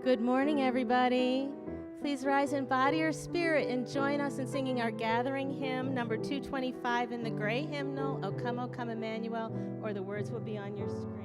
Good morning, everybody. Please rise in body or spirit and join us in singing our gathering hymn, number 225 in the gray hymnal, O Come, Emmanuel, or the words will be on your screen.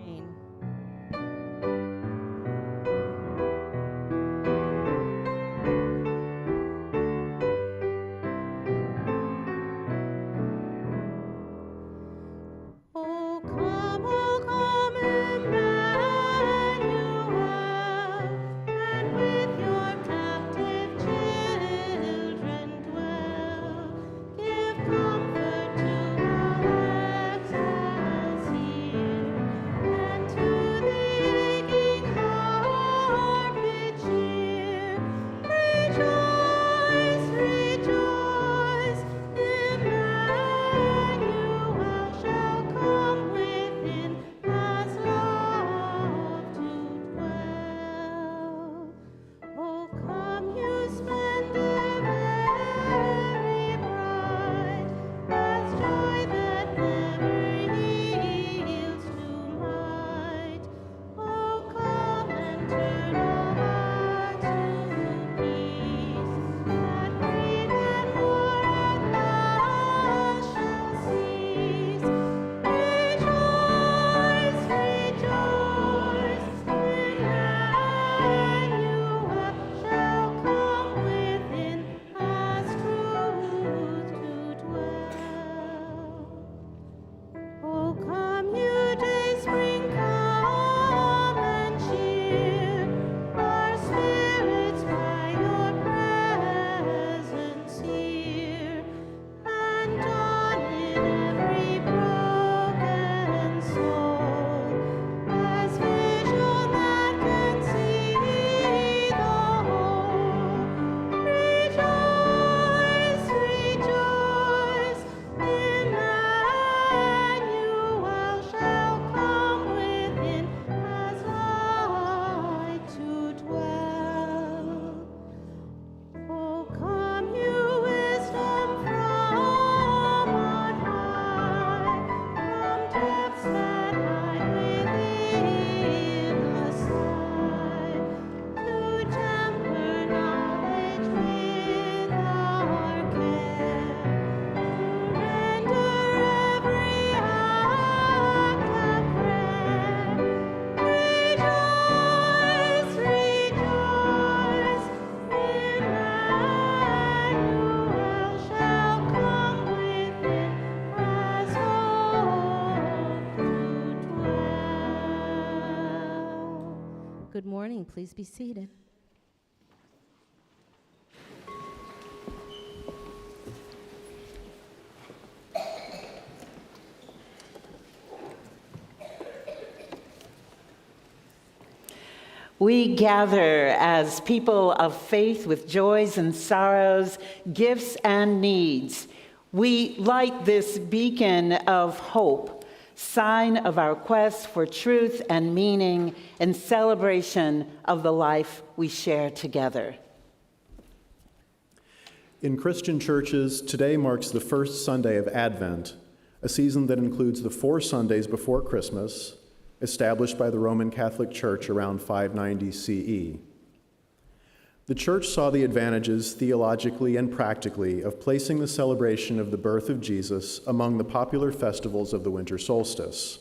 Give Good morning. Please be seated. We gather as people of faith with joys and sorrows, gifts and needs. We light this beacon of hope, sign of our quest for truth and meaning and celebration of the life we share together. In Christian churches, today marks the first Sunday of Advent, a season that includes the 4 Sundays before Christmas, established by the Roman Catholic Church around 590 CE. The Church saw the advantages theologically and practically of placing the celebration of the birth of Jesus among the popular festivals of the winter solstice.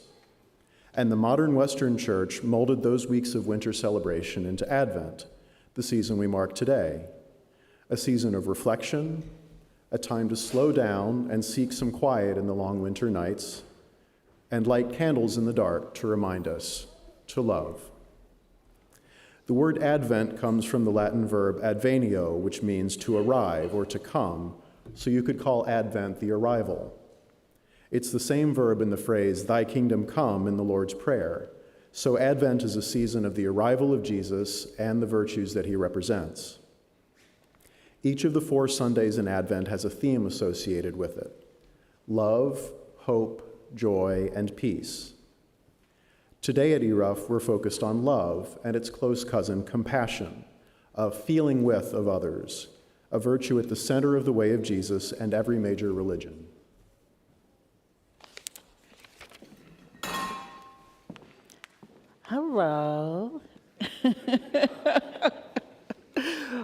And the modern Western Church molded those weeks of winter celebration into Advent, the season we mark today, a season of reflection, a time to slow down and seek some quiet in the long winter nights, and light candles in the dark to remind us to love. The word Advent comes from the Latin verb advenio, which means to arrive or to come, so you could call Advent the arrival. It's the same verb in the phrase, "Thy kingdom come," in the Lord's Prayer, so Advent is a season of the arrival of Jesus and the virtues that he represents. Each of the 4 Sundays in Advent has a theme associated with it: love, hope, joy, and peace. Today at ERUUF, we're focused on love and its close cousin, compassion, a feeling with of others, a virtue at the center of the way of Jesus and every major religion. Hello.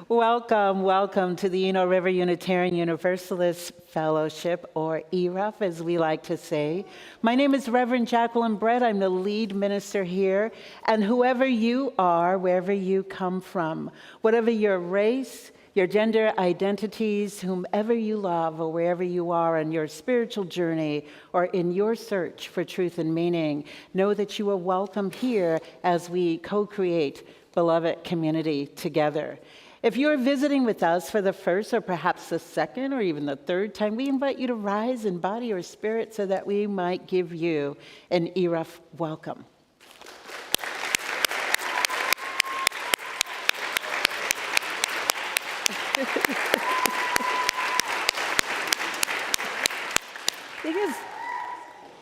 Welcome to the Eno River Unitarian Universalist Fellowship, or ERUUF, as we like to say. My name is Reverend Jacqueline Brett. I'm the lead minister here. And whoever you are, wherever you come from, whatever your race, your gender identities, whomever you love, or wherever you are on your spiritual journey or in your search for truth and meaning, know that you are welcome here as we co-create beloved community together. If you're visiting with us for the first or perhaps the second or even the third time, we invite you to rise in body or spirit so that we might give you an ERUUF welcome.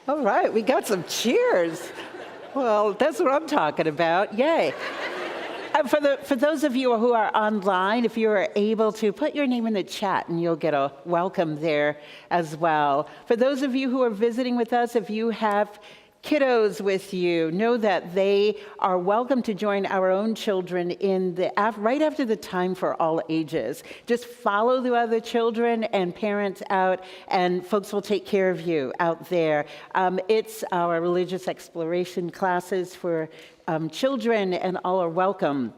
All right, we got some cheers. Well, that's what I'm talking about. Yay. For those of you who are online, if you are able to, put your name in the chat and you'll get a welcome there as well. For those of you who are visiting with us, if you have kiddos with you, know that they are welcome to join our own children right after the time for all ages. Just follow the other children and parents out, and folks will take care of you out there. It's our religious exploration classes for children, and all are welcome.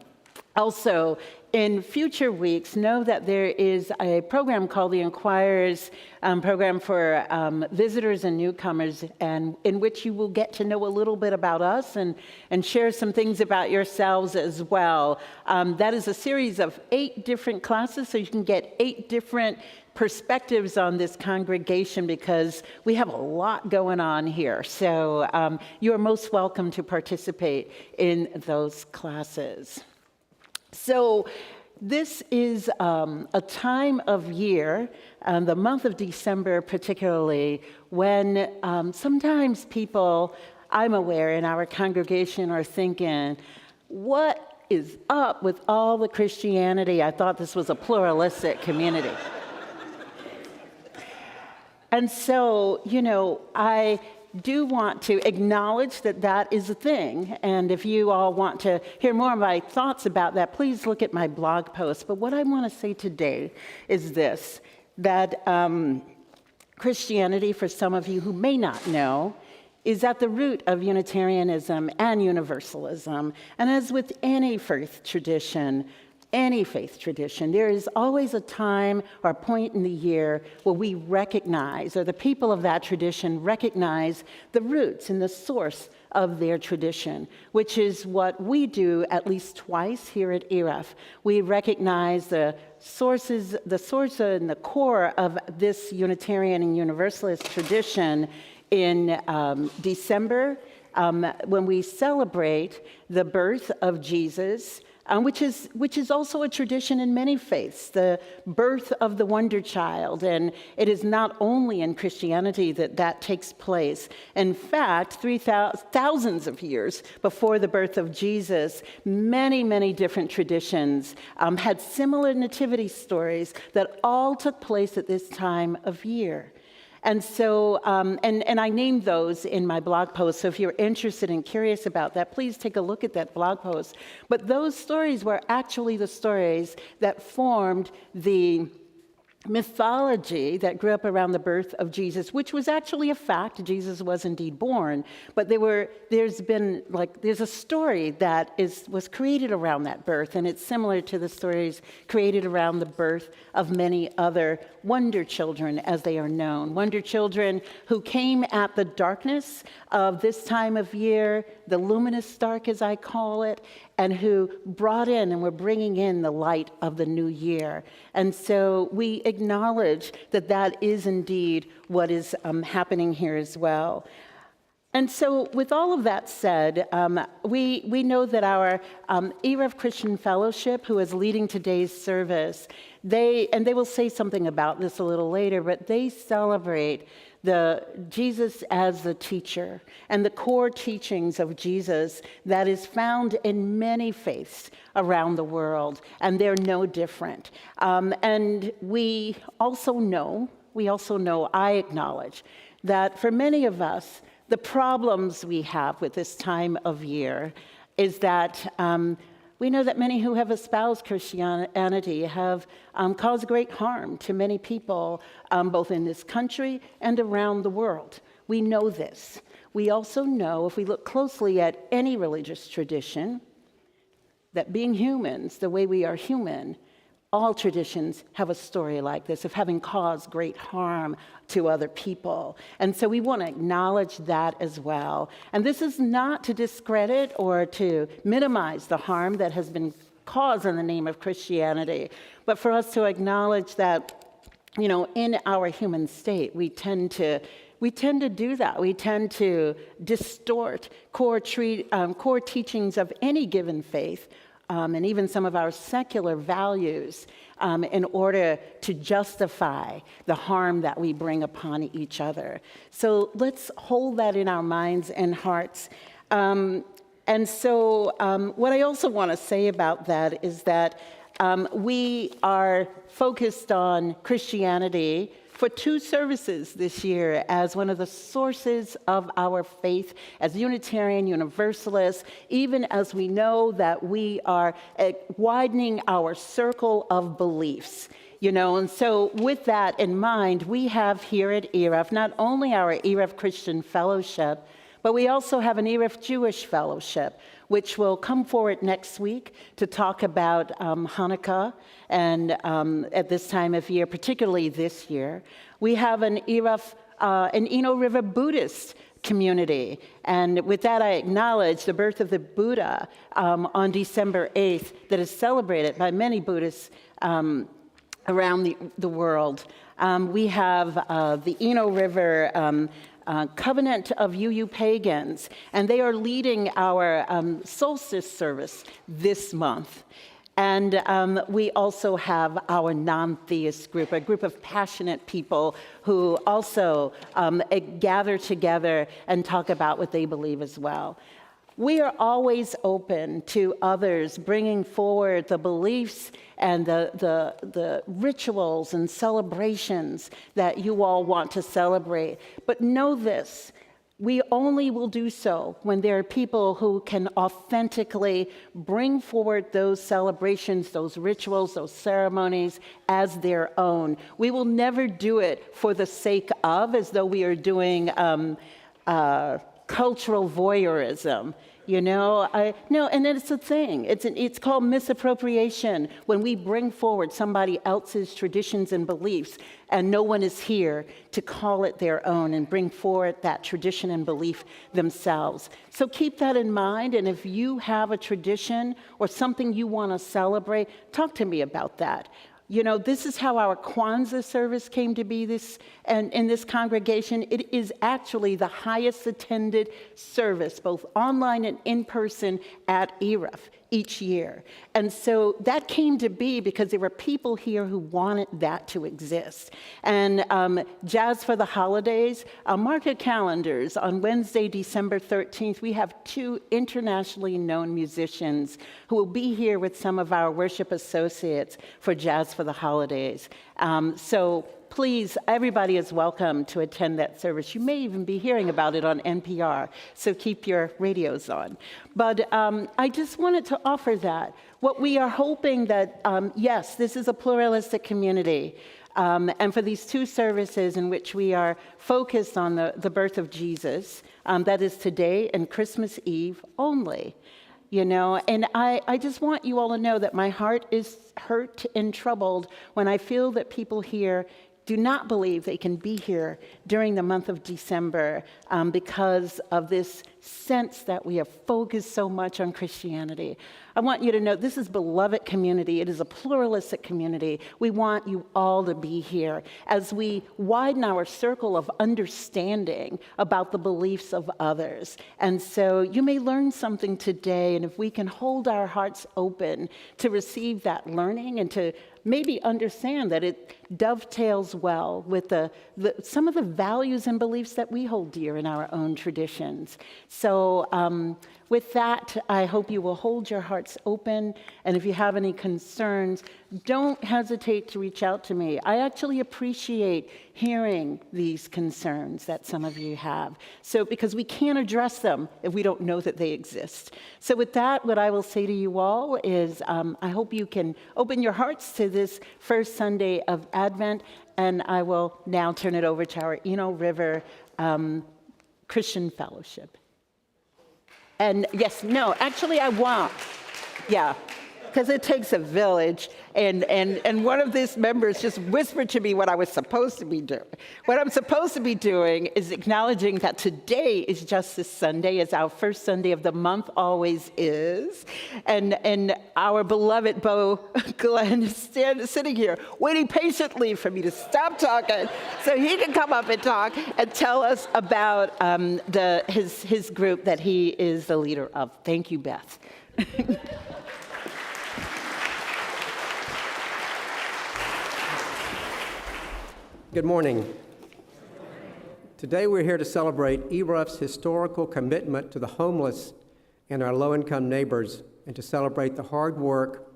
Also, in future weeks, know that there is a program called the Inquirers program for visitors and newcomers, and in which you will get to know a little bit about us and share some things about yourselves as well. That is a series of 8 different classes, so you can get 8 different perspectives on this congregation, because we have a lot going on here. So you are most welcome to participate in those classes. So this is a time of year, the month of December particularly, when sometimes people, I'm aware, in our congregation are thinking, what is up with all the Christianity? I thought this was a pluralistic community. And so, I do want to acknowledge that that is a thing. And if you all want to hear more of my thoughts about that, please look at my blog post. But what I want to say today is this, that Christianity, for some of you who may not know, is at the root of Unitarianism and Universalism. And as with any faith tradition, any faith tradition, there is always a time or a point in the year where we recognize, or the people of that tradition recognize, the roots and the source of their tradition, which is what we do at least twice here at ERUUF. We recognize the source and the core of this Unitarian and Universalist tradition in December, when we celebrate the birth of Jesus, which is also a tradition in many faiths, the birth of the wonder child. And it is not only in Christianity that takes place. In fact, thousands of years before the birth of Jesus, many, many different traditions had similar nativity stories that all took place at this time of year. And so, and I named those in my blog post, so if you're interested and curious about that, please take a look at that blog post. But those stories were actually the stories that formed the mythology that grew up around the birth of Jesus, which was actually a fact. Jesus was indeed born, but there's a story that was created around that birth, and it's similar to the stories created around the birth of many other wonder children, as they are known. Wonder children who came at the darkness of this time of year, the luminous dark, as I call it, and who brought in and were bringing in the light of the new year. And so we acknowledge that is indeed what is happening here as well. And so with all of that said, we know that our ERUUF Christian Fellowship, who is leading today's service, they will say something about this a little later, but they celebrate Jesus as the teacher and the core teachings of Jesus that is found in many faiths around the world, and they're no different. And we also know, I acknowledge, that for many of us, the problems we have with this time of year is that we know that many who have espoused Christianity have caused great harm to many people, both in this country and around the world. We know this. We also know, if we look closely at any religious tradition, that being humans, the way we are human, all traditions have a story like this of having caused great harm to other people. And so we want to acknowledge that as well. And this is not to discredit or to minimize the harm that has been caused in the name of Christianity, but for us to acknowledge that, in our human state, we tend to do that. We tend to distort core teachings of any given faith, and even some of our secular values, in order to justify the harm that we bring upon each other. So let's hold that in our minds and hearts. And so what I also want to say about that is that we are focused on Christianity for 2 services this year as one of the sources of our faith as Unitarian Universalists, even as we know that we are widening our circle of beliefs. And so with that in mind, we have here at ERUUF not only our ERUUF Christian Fellowship, but we also have an ERUUF Jewish Fellowship, which will come forward next week to talk about Hanukkah and at this time of year, particularly this year. We have an ERUUF, an Eno River Buddhist community. And with that, I acknowledge the birth of the Buddha on December 8th that is celebrated by many Buddhists around the world. We have the Eno River Covenant of UU Pagans, and they are leading our solstice service this month. And we also have our non-theist group, a group of passionate people who also gather together and talk about what they believe as well. We are always open to others bringing forward the beliefs and the rituals and celebrations that you all want to celebrate. But know this, we only will do so when there are people who can authentically bring forward those celebrations, those rituals, those ceremonies as their own. We will never do it for the sake of, as though we are doing cultural voyeurism. No, and then it's a thing. It's called misappropriation when we bring forward somebody else's traditions and beliefs and no one is here to call it their own and bring forward that tradition and belief themselves. So keep that in mind, and if you have a tradition or something you want to celebrate, talk to me about that. This is how our Kwanzaa service came to be and in this congregation. It is actually the highest attended service, both online and in person, at ERUUF each year. And so that came to be because there were people here who wanted that to exist. And Jazz for the Holidays, mark your calendars. On Wednesday, December 13th, we have 2 internationally known musicians who will be here with some of our worship associates for Jazz for the Holidays. So please, everybody is welcome to attend that service. You may even be hearing about it on NPR, so keep your radios on. But I just wanted to offer that. What we are hoping that, yes, this is a pluralistic community, and for these 2 services in which we are focused on the birth of Jesus, that is today and Christmas Eve only. And I just want you all to know that my heart is hurt and troubled when I feel that people here do not believe they can be here during the month of December because of this sense that we have focused so much on Christianity. I want you to know this is beloved community. It is a pluralistic community. We want you all to be here as we widen our circle of understanding about the beliefs of others. And so you may learn something today, and if we can hold our hearts open to receive that learning and to maybe understand that it dovetails well with some of the values and beliefs that we hold dear in our own traditions. So with that, I hope you will hold your hearts open, and if you have any concerns, don't hesitate to reach out to me. I actually appreciate hearing these concerns that some of you have, because we can't address them if we don't know that they exist. So with that, what I will say to you all is I hope you can open your hearts to this first Sunday of Advent, and I will now turn it over to our Eno River Christian Fellowship. And yes, no, actually I won't. Yeah, because it takes a village. And one of these members just whispered to me what I was supposed to be doing. What I'm supposed to be doing is acknowledging that today is Justice Sunday, as our first Sunday of the month always is. And our beloved Bo Glenn is sitting here waiting patiently for me to stop talking so he can come up and talk and tell us about his group that he is the leader of. Thank you, Beth. Good morning. Today we're here to celebrate ERUUF's historical commitment to the homeless and our low-income neighbors, and to celebrate the hard work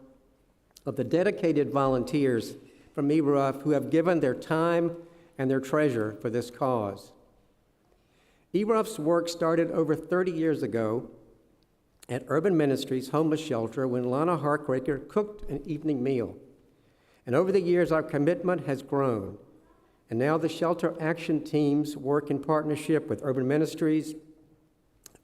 of the dedicated volunteers from ERUUF who have given their time and their treasure for this cause. ERUUF's work started over 30 years ago at Urban Ministries Homeless Shelter when Lana Harkraker cooked an evening meal. And over the years, our commitment has grown. And now the shelter action teams work in partnership with Urban Ministries,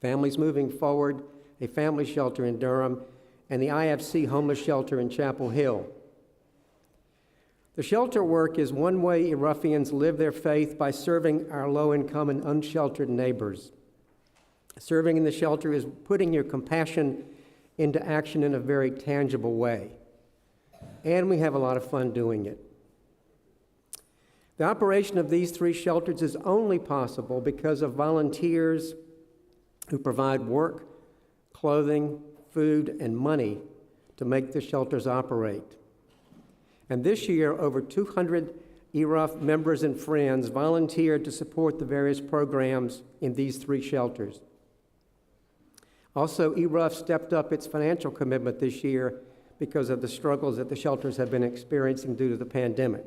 Families Moving Forward, a family shelter in Durham, and the IFC homeless shelter in Chapel Hill. The shelter work is one way ERUUFians live their faith by serving our low-income and unsheltered neighbors. Serving in the shelter is putting your compassion into action in a very tangible way. And we have a lot of fun doing it. The operation of these 3 shelters is only possible because of volunteers who provide work, clothing, food, and money to make the shelters operate. And this year, over 200 ERUUF members and friends volunteered to support the various programs in these 3 shelters. Also, ERUUF stepped up its financial commitment this year because of the struggles that the shelters have been experiencing due to the pandemic.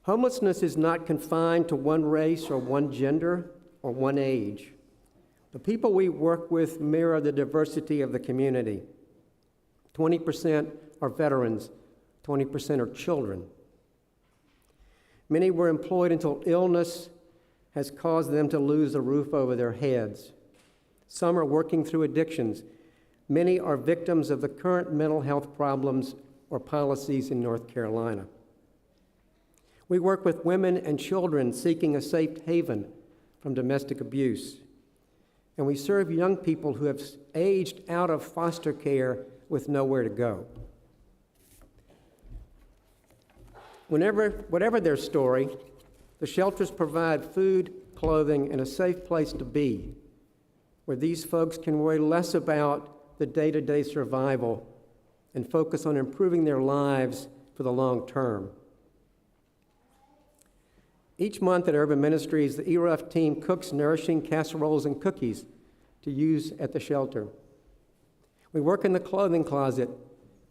Homelessness is not confined to one race or one gender or one age. The people we work with mirror the diversity of the community. 20% are veterans, 20% are children. Many were employed until illness has caused them to lose the roof over their heads. Some are working through addictions. Many are victims of the current mental health problems or policies in North Carolina. We work with women and children seeking a safe haven from domestic abuse. And we serve young people who have aged out of foster care with nowhere to go. Whatever their story, the shelters provide food, clothing, and a safe place to be, where these folks can worry less about the day-to-day survival and focus on improving their lives for the long term. Each month at Urban Ministries, the ERUUF team cooks nourishing casseroles and cookies to use at the shelter. We work in the clothing closet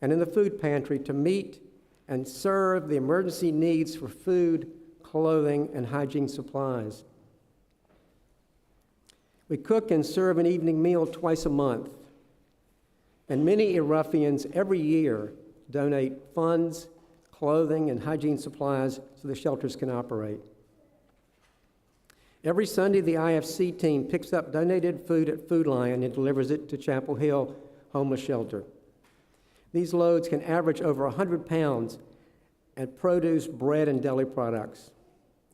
and in the food pantry to meet and serve the emergency needs for food, clothing, and hygiene supplies. We cook and serve an evening meal twice a month, and many ERUUFians every year donate funds, clothing, and hygiene supplies so the shelters can operate. Every Sunday, the IFC team picks up donated food at Food Lion and delivers it to Chapel Hill Homeless Shelter. These loads can average over 100 pounds and produce bread and deli products.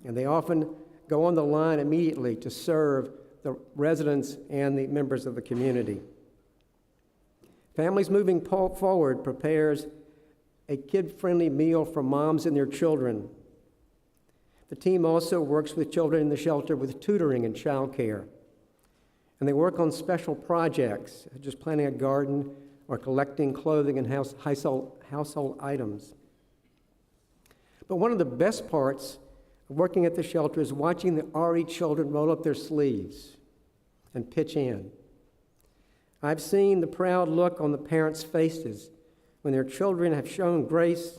And they often go on the line immediately to serve the residents and the members of the community. Families Moving Forward prepares a kid-friendly meal for moms and their children. The team also works with children in the shelter with tutoring and childcare. And they work on special projects, just planting a garden or collecting clothing and household items. But one of the best parts of working at the shelter is watching the RE children roll up their sleeves and pitch in. I've seen the proud look on the parents' faces when their children have shown grace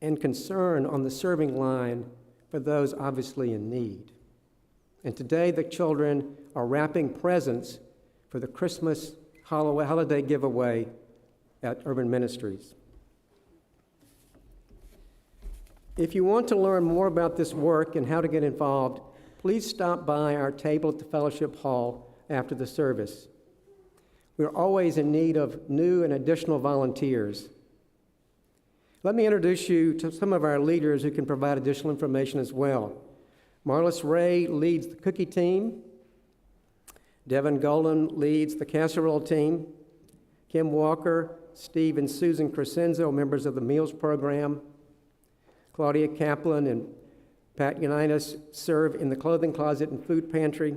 and concern on the serving line for those obviously in need. And today the children are wrapping presents for the Christmas holiday giveaway at Urban Ministries. If you want to learn more about this work and how to get involved, please stop by our table at the Fellowship Hall after the service. We're always in need of new and additional volunteers. Let me introduce you to some of our leaders who can provide additional information as well. Marlis Ray leads the cookie team. Devin Golan leads the casserole team. Kim Walker, Steve and Susan Crescenzo, members of the meals program. Claudia Kaplan and Pat Unitas serve in the clothing closet and food pantry.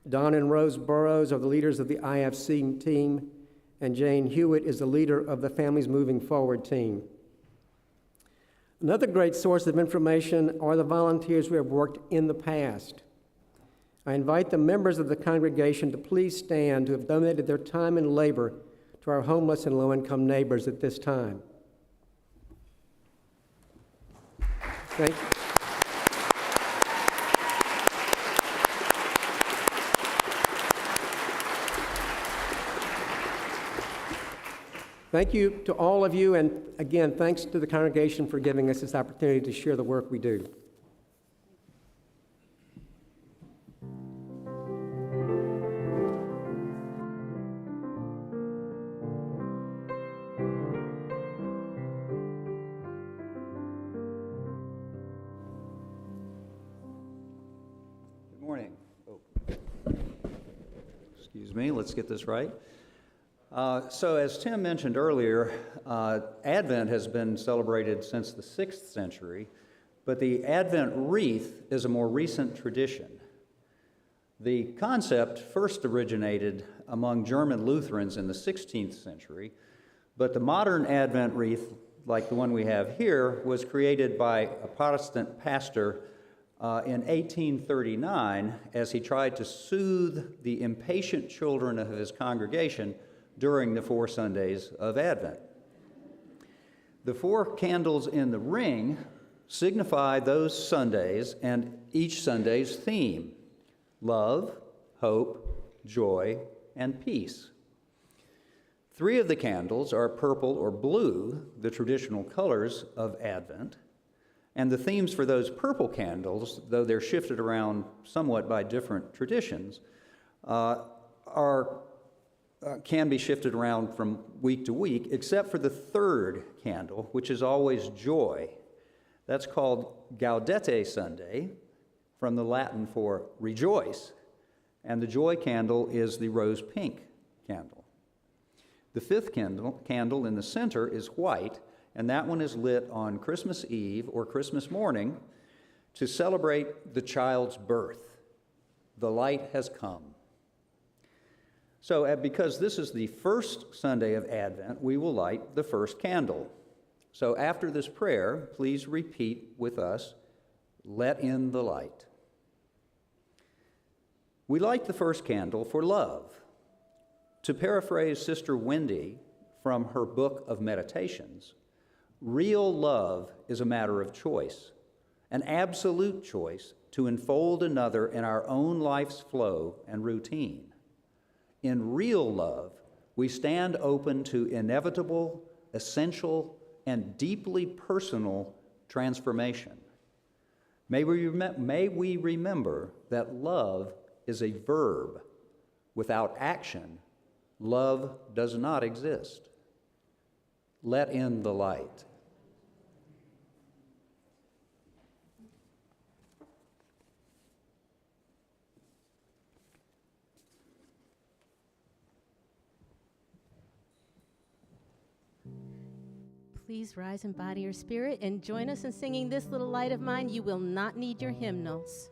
Don and Rose Burrows are the leaders of the IFC team, and Jane Hewitt is the leader of the Families Moving Forward team. Another great source of information are the volunteers who have worked in the past. I invite the members of the congregation to please stand who have donated their time and labor to our homeless and low-income neighbors at this time. Thank you. Thank you to all of you, and again, thanks to the congregation for giving us this opportunity to share the work we do. Good morning. Excuse me, let's get this right. So as Tim mentioned earlier, Advent has been celebrated since the 6th century, but the Advent wreath is a more recent tradition. The concept first originated among German Lutherans in the 16th century, but the modern Advent wreath, like the one we have here, was created by a Protestant pastor in 1839 as he tried to soothe the impatient children of his congregation during the 4 Sundays of Advent. The 4 candles in the ring signify those Sundays and each Sunday's theme: love, hope, joy, and peace. 3 of the candles are purple or blue, the traditional colors of Advent, And the themes for those purple candles, though they're shifted around somewhat by different traditions, can be shifted around from week to week, except for the third candle, which is always joy. That's called Gaudete Sunday, from the Latin for rejoice. And the joy candle is the rose pink candle. The fifth candle in the center is white, and that one is lit on Christmas Eve or Christmas morning to celebrate the child's birth. The light has come. So because this is the first Sunday of Advent, we will light the first candle. So after this prayer, please repeat with us, "Let in the light." We light the first candle for love. To paraphrase Sister Wendy from her book of meditations, real love is a matter of choice, an absolute choice to enfold another in our own life's flow and routine. In real love, we stand open to inevitable, essential, and deeply personal transformation. May we remember that love is a verb. Without action, love does not exist. Let in the light. Please rise in body or spirit and join us in singing This Little Light of Mine. You will not need your hymnals.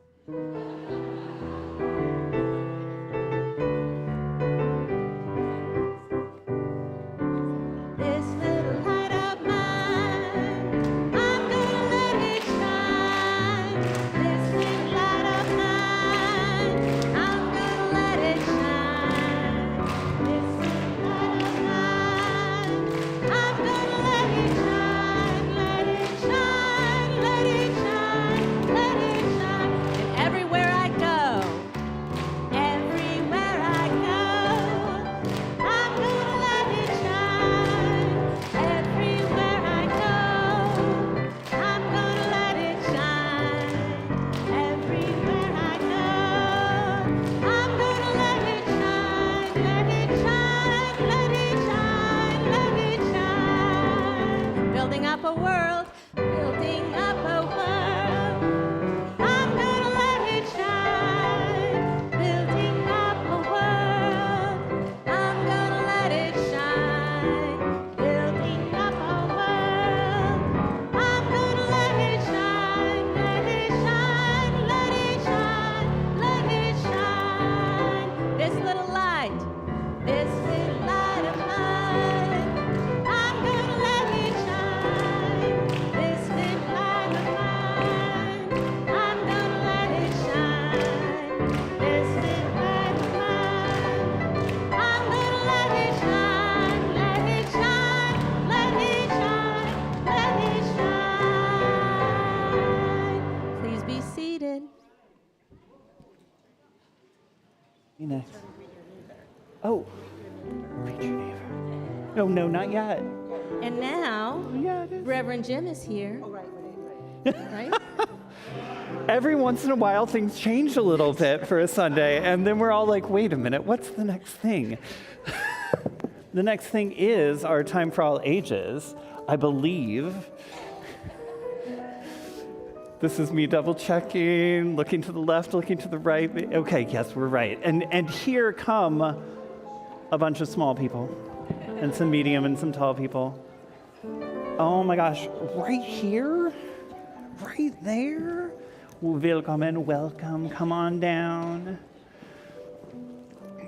Oh, read your neighbor. Oh, no, not yet. And now, Yeah, it is. Reverend Jim is here. Oh, Right? Every once in a while, things change a little bit for a Sunday, and then we're all like, wait a minute, what's the next thing? The next thing is our Time for All Ages, I believe. This is me double checking, looking to the left, looking to the right. Okay, yes, we're right. And here come a bunch of small people, and some medium and some tall people. Oh my gosh, right here? Right there? Willkommen, welcome, come on down.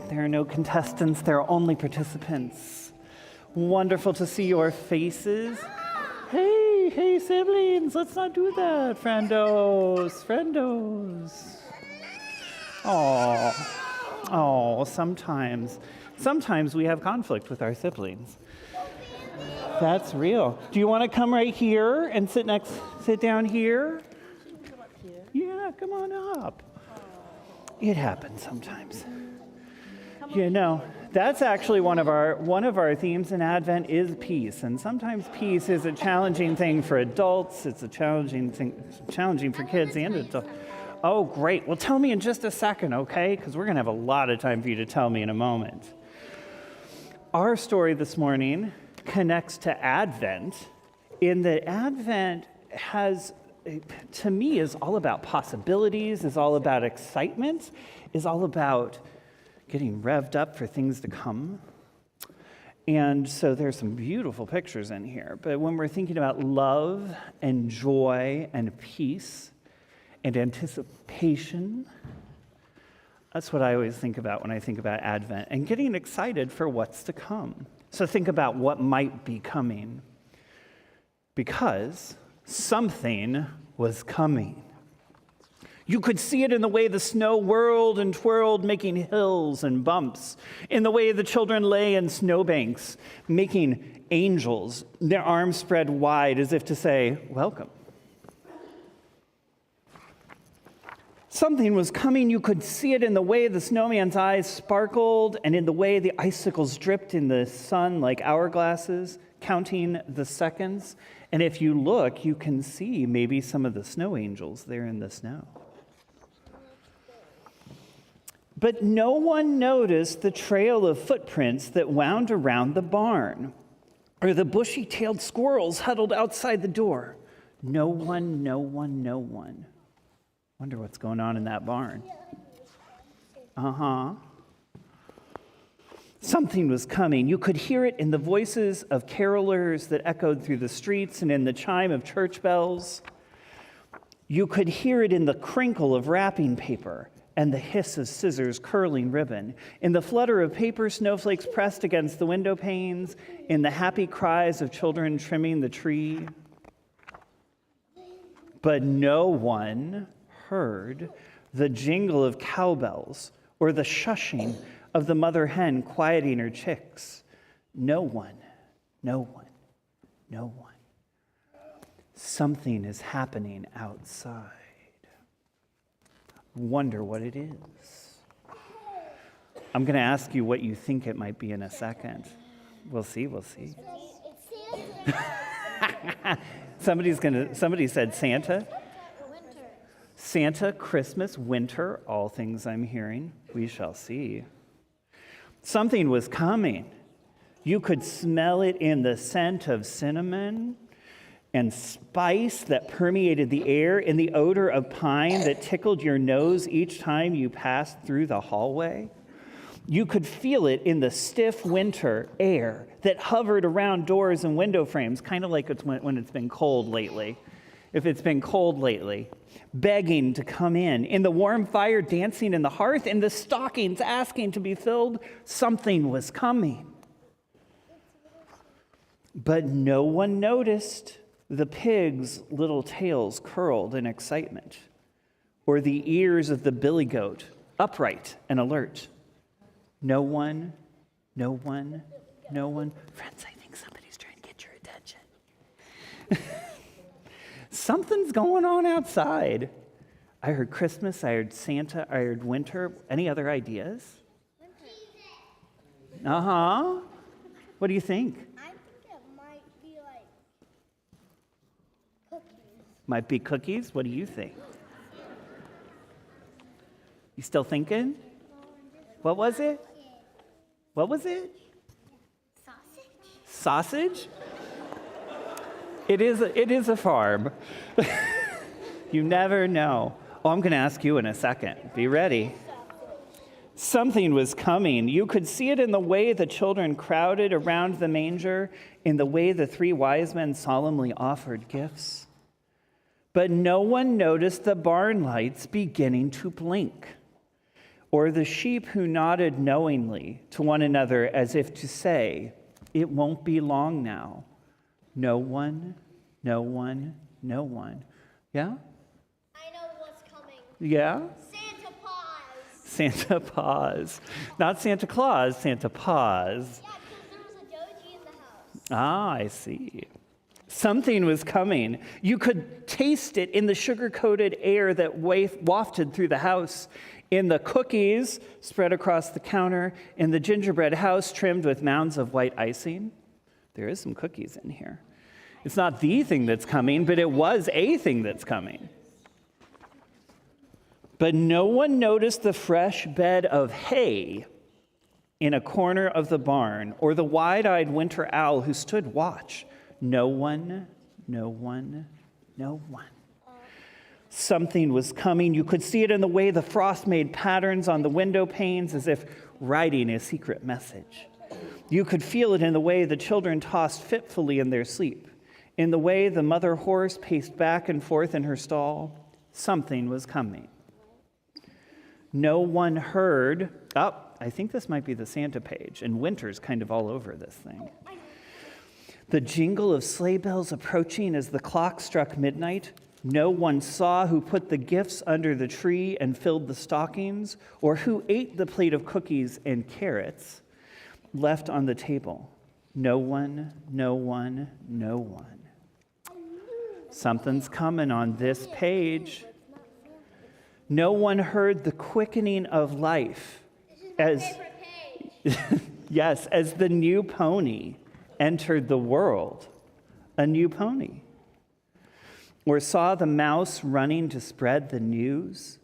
There are no contestants, there are only participants. Wonderful to see your faces. Hey, siblings, let's not do that, friendos. Oh, sometimes we have conflict with our siblings. That's real. Do you want to come right here and sit down here? Yeah, come on up. It happens sometimes. You know, That's actually one of our themes in Advent is peace, and sometimes peace is a challenging thing for adults. It's a challenging for kids and adults. Oh, great. Well, tell me in just a second, okay? Because we're going to have a lot of time for you to tell me in a moment. Our story this morning connects to Advent in that Advent has, to me, is all about possibilities, is all about excitement, is all about getting revved up for things to come. And so there's some beautiful pictures in here. But when we're thinking about love and joy and peace and anticipation, that's what I always think about when I think about Advent and getting excited for what's to come. So think about what might be coming, because something was coming. You could see it in the way the snow whirled and twirled, making hills and bumps, in the way the children lay in snowbanks, making angels, their arms spread wide as if to say, welcome. Something was coming. You could see it in the way the snowman's eyes sparkled and in the way the icicles dripped in the sun like hourglasses, counting the seconds. And if you look, you can see maybe some of the snow angels there in the snow. But no one noticed the trail of footprints that wound around the barn, or the bushy-tailed squirrels huddled outside the door. No one. Wonder what's going on in that barn. Something was coming. You could hear it in the voices of carolers that echoed through the streets and in the chime of church bells. You could hear it in the crinkle of wrapping paper and the hiss of scissors curling ribbon, in the flutter of paper snowflakes pressed against the window panes, in the happy cries of children trimming the tree. But no one heard the jingle of cowbells or the shushing of the mother hen quieting her chicks. No one. Something is happening outside. Wonder what it is. I'm going to ask you what you think it might be in a second. We'll see. Somebody said Santa. Santa, Christmas, winter, all things I'm hearing. We shall see. Something was coming. You could smell it in the scent of cinnamon and spice that permeated the air, in the odor of pine that tickled your nose each time you passed through the hallway. You could feel it in the stiff winter air that hovered around doors and window frames, kind of like it's when it's been cold lately. If it's been cold lately, begging to come in the warm fire dancing in the hearth, in the stockings asking to be filled, something was coming. But no one noticed the pigs' little tails curled in excitement, or the ears of the billy goat upright and alert. No one. Friends, I think somebody's trying to get your attention. Something's going on outside. I heard Christmas, I heard Santa, I heard winter. Any other ideas? What do you think? I think it might be like cookies. Might be cookies? What do you think? You still thinking? What was it? Sausage? It is a farm. You never know. Oh, I'm going to ask you in a second. Be ready. Something was coming. You could see it in the way the children crowded around the manger, in the way the three wise men solemnly offered gifts. But no one noticed the barn lights beginning to blink, or the sheep who nodded knowingly to one another as if to say, it won't be long now. No one. Yeah? I know what's coming. Yeah? Santa Paws. Not Santa Claus, Santa Paws. Yeah, because there was a doji in the house. Ah, I see. Something was coming. You could taste it in the sugar-coated air that wafted through the house, In the cookies spread across the counter, in the gingerbread house trimmed with mounds of white icing. There is some cookies in here. It's not the thing that's coming, but it was a thing that's coming. But no one noticed the fresh bed of hay in a corner of the barn, or the wide-eyed winter owl who stood watch. No one, no one, no one. Something was coming. You could see it in the way the frost made patterns on the window panes as if writing a secret message. You could feel it in the way the children tossed fitfully in their sleep, in the way the mother horse paced back and forth in her stall. Something was coming. No one heard, I think this might be the Santa page, and winter's kind of all over this thing. The jingle of sleigh bells approaching as the clock struck midnight. No one saw who put the gifts under the tree and filled the stockings, or who ate the plate of cookies and carrots left on the table. No one, no one, no one. Something's coming on this page. No one heard the quickening of life as yes, as the new pony entered the world, a new pony. Or saw the mouse running to spread the news,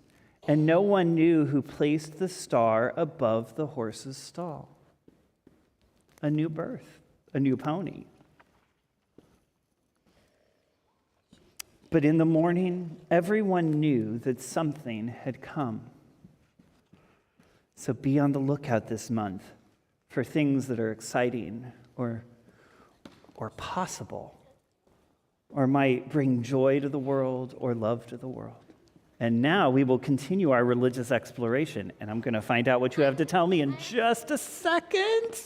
and no one knew who placed the star above the horse's stall. A new birth, a new pony. But in the morning, everyone knew that something had come. So be on the lookout this month for things that are exciting or possible, or might bring joy to the world or love to the world. And now we will continue our religious exploration, and I'm going to find out what you have to tell me in just a second.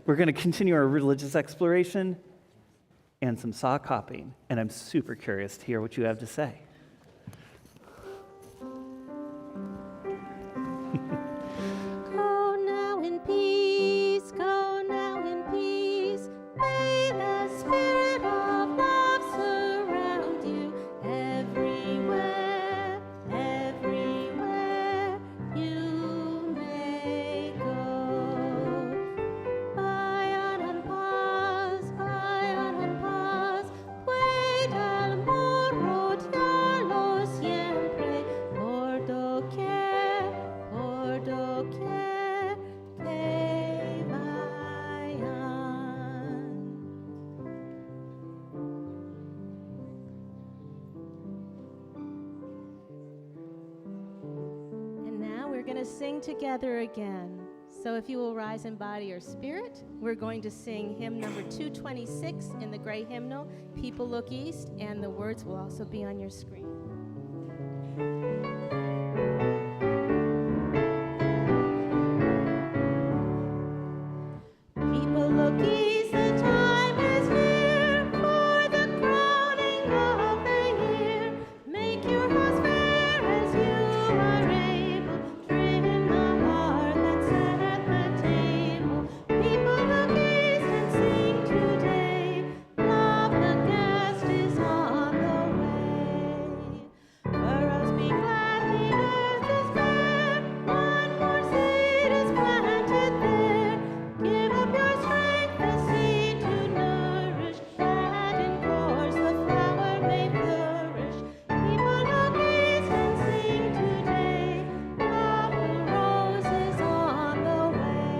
We're going to continue our religious exploration and some sock hopping, and I'm super curious to hear what you have to say. Go now in peace, go now in peace. May the spirit of love surround you everywhere, everywhere you may go. Vayan en paz, pueda el morro rodearlo siempre, por doquier que vayan. And now we're going to sing together again. So if you will rise in body or spirit, we're going to sing hymn number 226 in the gray hymnal, People Look East, and the words will also be on your screen. People look east, the time is near for the crowning of the year. Make your house fair as you are able. Trim the hearth and set at the table. People look east and sing today. Love the guest is on the way. For us be glad the earth is bare. One more seed is planted there. Give up your strength, the seed to nourish, that in course the flower may flourish. People look east and sing today. Love the roses on the way.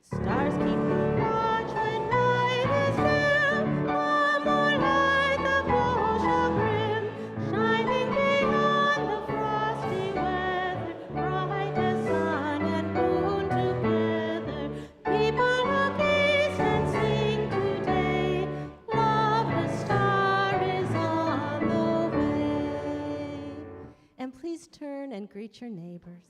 Stars keep watch when night is dim. One more light the bowl shall brim, shining beyond the frosty weather, bright as sun and moon together. People look east and sing today. Love, the star is on the way. And please turn and greet your neighbors.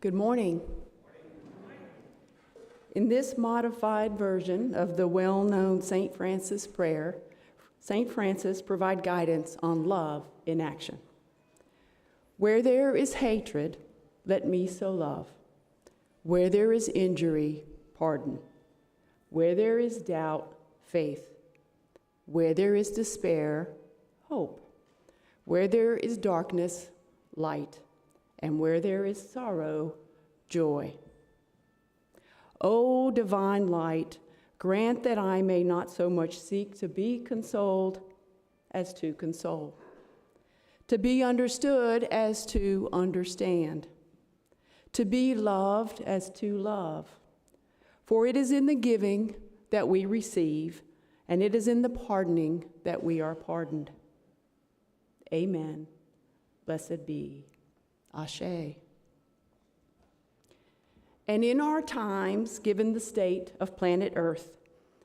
Good morning. In this modified version of the well-known St. Francis prayer, St. Francis provides guidance on love in action. Where there is hatred, let me so love. Where there is injury, pardon. Where there is doubt, faith. Where there is despair, hope. Where there is darkness, light. And where there is sorrow, joy. O divine light, grant that I may not so much seek to be consoled as to console, to be understood as to understand, to be loved as to love. For it is in the giving that we receive, and it is in the pardoning that we are pardoned. Amen. Blessed be. Ashe. And in our times, given the state of planet Earth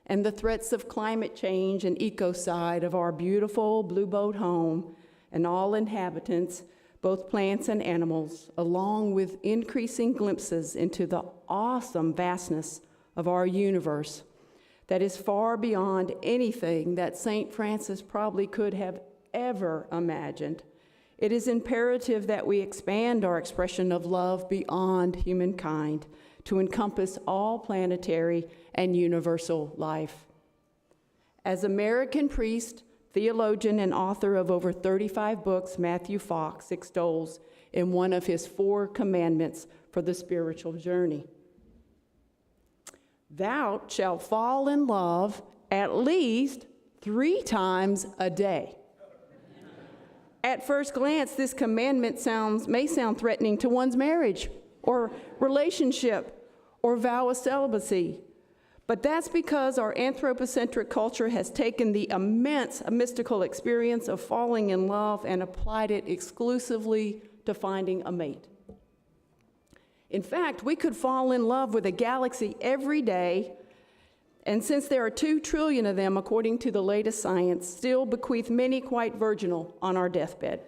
and the threats of climate change and ecocide of our beautiful Blue Boat home and all inhabitants, both plants and animals, along with increasing glimpses into the awesome vastness of our universe that is far beyond anything that St. Francis probably could have ever imagined, it is imperative that we expand our expression of love beyond humankind to encompass all planetary and universal life. As American priest, theologian, and author of over 35 books, Matthew Fox extols in one of his 4 commandments for the spiritual journey. Thou shalt fall in love at least 3 times a day. At first glance, this commandment may sound threatening to one's marriage or relationship or vow of celibacy. But that's because our anthropocentric culture has taken the immense mystical experience of falling in love and applied it exclusively to finding a mate. In fact, we could fall in love with a galaxy every day, and since there are 2 trillion of them, according to the latest science, still bequeath many quite virginal on our deathbed.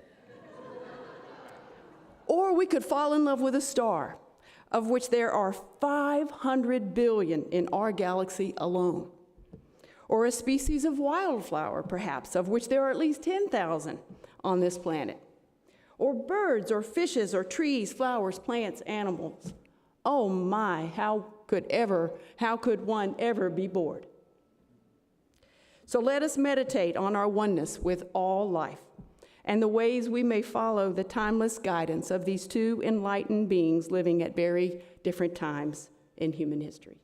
Or we could fall in love with a star, of which there are 500 billion in our galaxy alone. Or a species of wildflower, perhaps, of which there are at least 10,000 on this planet. Or birds, or fishes, or trees, flowers, plants, animals. Oh my, how could one ever be bored? So let us meditate on our oneness with all life and the ways we may follow the timeless guidance of these 2 enlightened beings living at very different times in human history.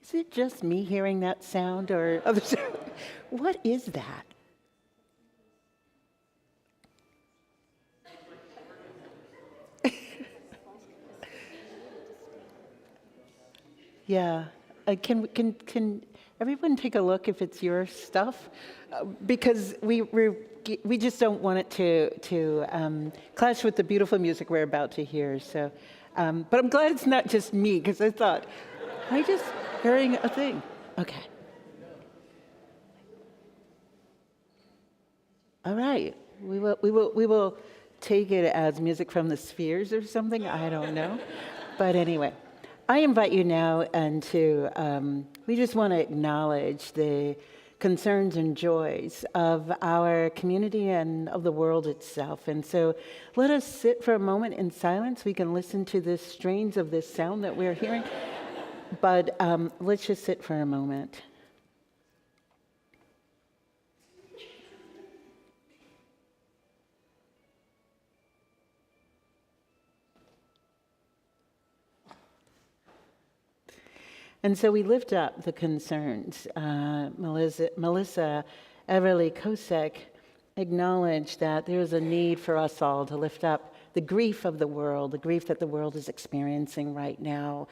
Is it just me hearing that sound, or others? What is that? Yeah. Can everyone take a look if it's your stuff? Because we just don't want it to clash with the beautiful music we're about to hear. So, but I'm glad it's not just me, because I thought, am I just hearing a thing? Okay. All right. We will take it as music from the spheres or something. I don't know. But anyway. I invite you now we just want to acknowledge the concerns and joys of our community and of the world itself. And so let us sit for a moment in silence. We can listen to the strains of this sound that we're hearing, but let's just sit for a moment. And so we lift up the concerns. Melissa Everly Kosek acknowledged that there is a need for us all to lift up the grief of the world, the grief that the world is experiencing right now,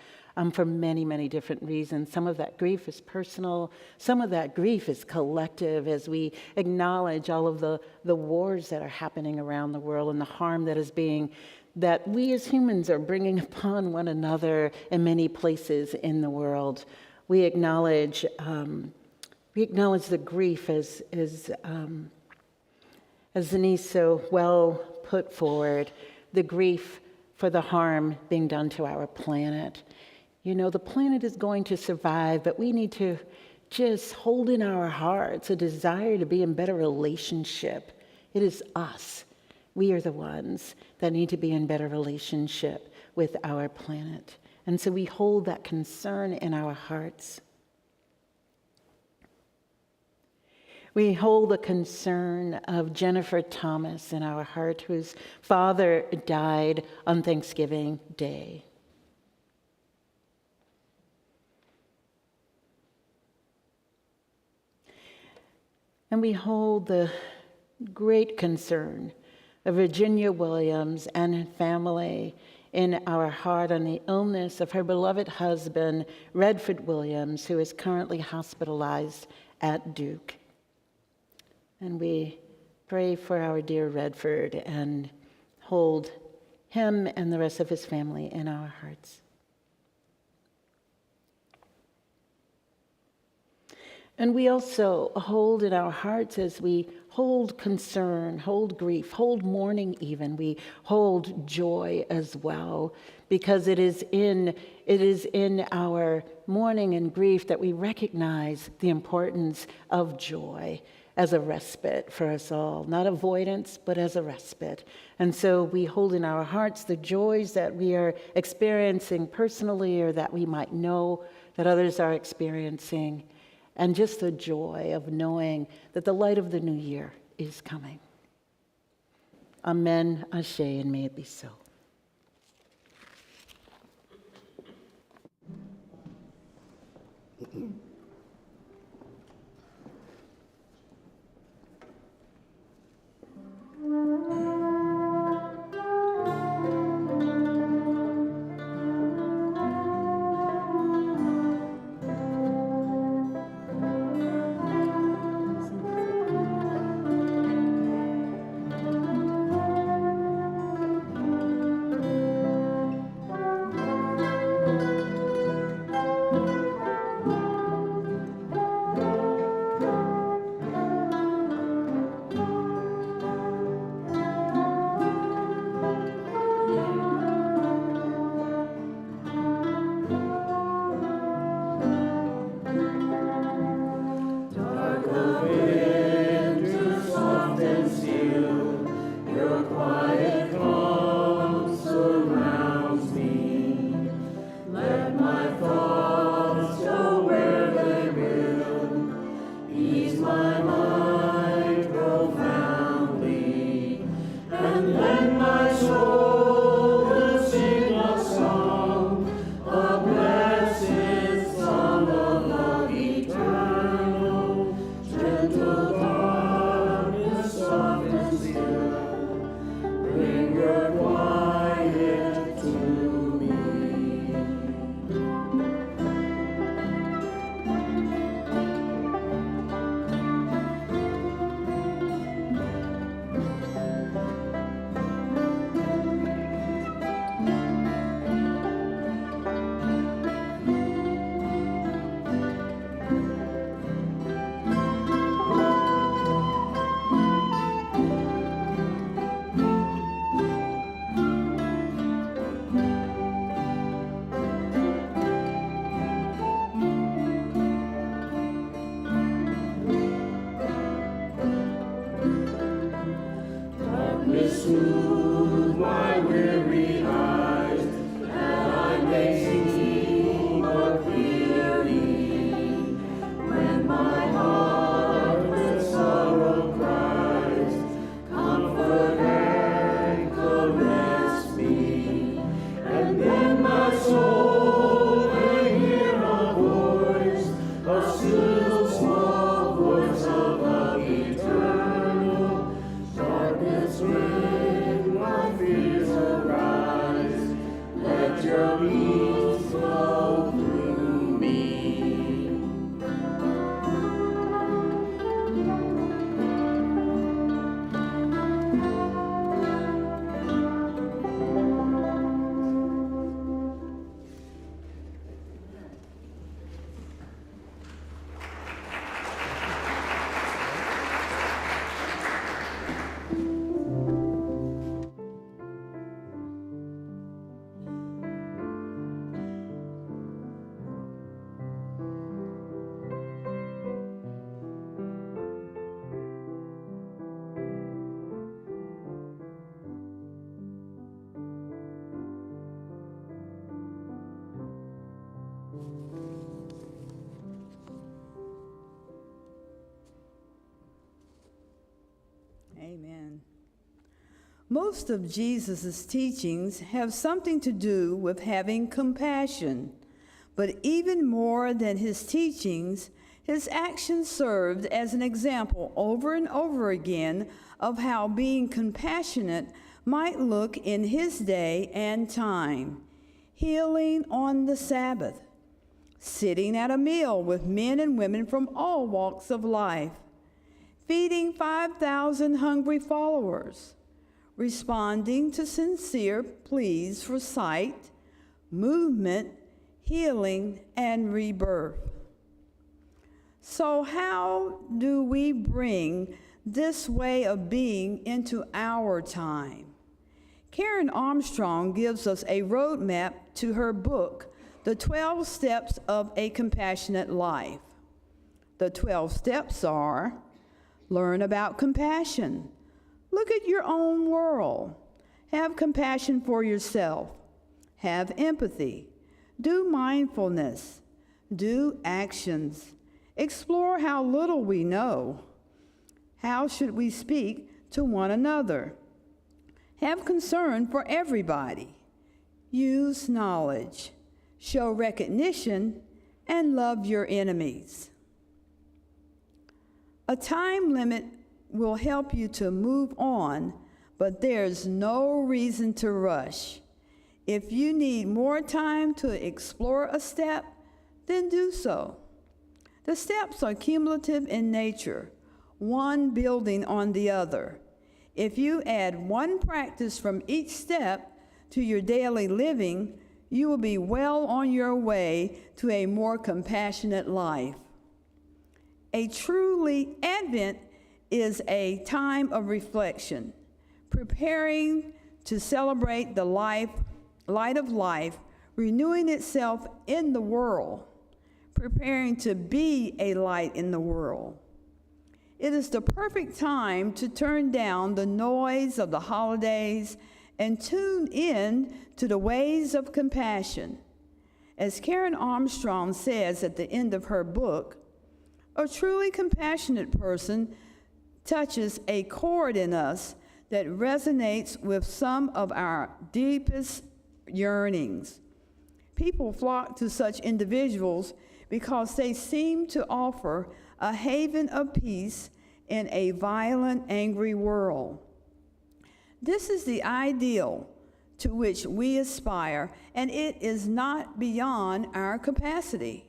for many, many different reasons. Some of that grief is personal. Some of that grief is collective, as we acknowledge all of the wars that are happening around the world and the harm that we as humans are bringing upon one another in many places in the world. We acknowledge the grief as As Denise so well put forward, the grief for the harm being done to our planet. You know, the planet is going to survive, but we need to just hold in our hearts a desire to be in better relationship. It is us. We are the ones that need to be in better relationship with our planet. And so we hold that concern in our hearts. We hold the concern of Jennifer Thomas in our heart, whose father died on Thanksgiving Day. And we hold the great concern of Virginia Williams and her family in our heart on the illness of her beloved husband, Redford Williams, who is currently hospitalized at Duke. And we pray for our dear Redford and hold him and the rest of his family in our hearts. And we also hold in our hearts, as we hold concern, hold grief, hold mourning even, we hold joy as well, because it is in our mourning and grief that we recognize the importance of joy as a respite for us all, not avoidance, but as a respite. And so we hold in our hearts the joys that we are experiencing personally, or that we might know that others are experiencing, and just the joy of knowing that the light of the new year is coming. Amen, ashe, and may it be so. Most of Jesus' teachings have something to do with having compassion, but even more than his teachings, his actions served as an example over and over again of how being compassionate might look in his day and time. Healing on the Sabbath, sitting at a meal with men and women from all walks of life, feeding 5,000 hungry followers, responding to sincere pleas for sight, movement, healing, and rebirth. So how do we bring this way of being into our time? Karen Armstrong gives us a roadmap to her book, The 12 Steps of a Compassionate Life. The 12 steps are: learn about compassion. Look at your own world. Have compassion for yourself. Have empathy. Do mindfulness. Do actions. Explore how little we know. How should we speak to one another? Have concern for everybody. Use knowledge. Show recognition and love your enemies. A time limit will help you to move on, but there's no reason to rush. If you need more time to explore a step, then do so. The steps are cumulative in nature, one building on the other. If you add one practice from each step to your daily living, you will be well on your way to a more compassionate life. Advent is a time of reflection, preparing to celebrate the light of life, renewing itself in the world, preparing to be a light in the world. It is the perfect time to turn down the noise of the holidays and tune in to the ways of compassion. As Karen Armstrong says at the end of her book, a truly compassionate person touches a chord in us that resonates with some of our deepest yearnings. People flock to such individuals because they seem to offer a haven of peace in a violent, angry world. This is the ideal to which we aspire, and it is not beyond our capacity.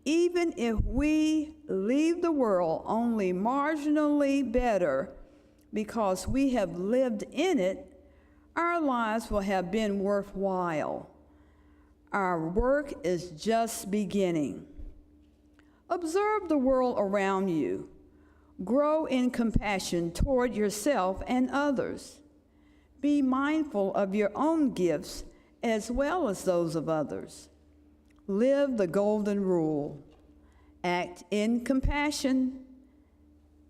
Even if we leave the world only marginally better because we have lived in it, our lives will have been worthwhile. Our work is just beginning. Observe the world around you. Grow in compassion toward yourself and others. Be mindful of your own gifts as well as those of others. Live the golden rule. Act in compassion,